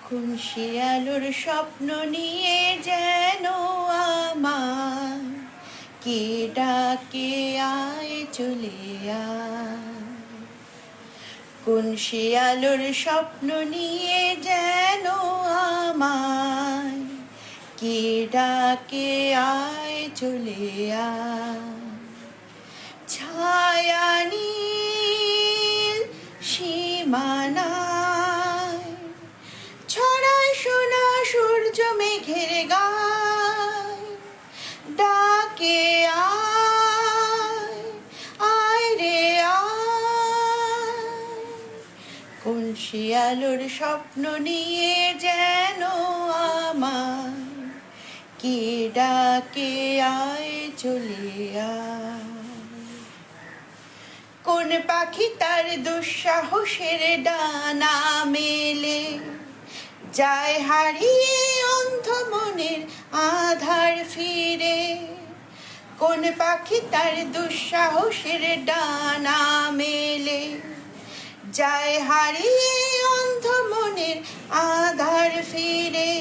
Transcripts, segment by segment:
কোন শিয়ালোর স্বপ্ন নিয়ে যেন আমার কে ডাকে আয় চলে আয়। কোন শিয়ালোর স্বপ্ন নিয়ে যেন আমার কে ডাকে আয় চলে আয়। ছায়া নীল সীমানায় ছড়ায় সোনা সূর্য মেঘের গায়, ডাকে আয় আয় রে আয়। কোন শিয়ালোর স্বপ্ন নিয়ে যেন আমার কে ডাকে আয় চলে আয়। কোন পাখি তার দুঃসাহসের ডানা মেলে যায় হারিয়ে অন্ধ মনের আধার ফিরে। কোন পাখি তার দুঃসাহসের ডানা মেলে যায় হারিয়ে অন্ধ মনের আধার ফিরে।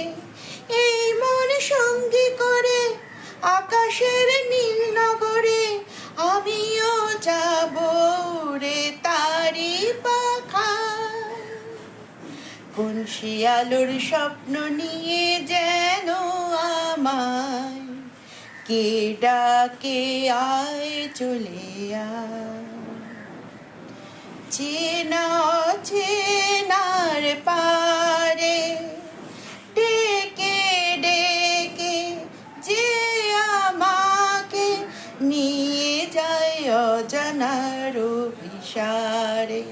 এই মন সঙ্গী করে আকাশের নীল নগরে আমিও যাব রে তারি পাখায়। কোন শিয়ালোর স্বপ্ন নিয়ে যেন আমায় কে ডাকে আয় চলে আয়। চেনা চেনার পারে ডেকে ডেকে যে আমাকে নিয়ে যায় অজানার অভিসারে।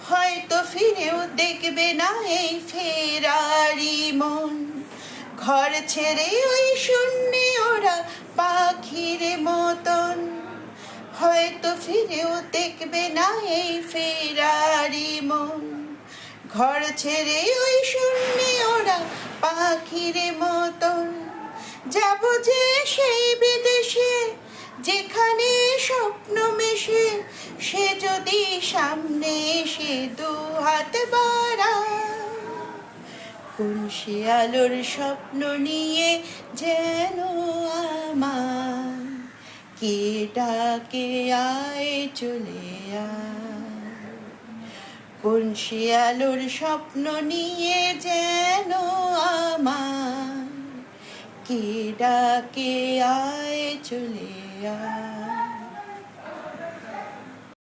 হয়তো ফিরেও দেখবে না এই ফেরারি মন, ঘর ছেড়ে ওই শূন্যে ওরা পাখির মতন। হয়তো ফিরেও দেখবে না এই ফেরারি মন, ঘর ছেড়ে ওই শূন্যে ওরা পাখির মতন। যাব যে সেই বিদেশে যেখানে স্বপ্ন মেশে, সে যদি সামনে এসে দু হাত বাড়ায়। কোন শিয়ালোর স্বপ্ন নিয়ে যেন আমার কে ডাকে আয় চলে আয়। কোন শিয়ালোর স্বপ্ন নিয়ে যেন আমার কে ডাকে আয় চলে আয়।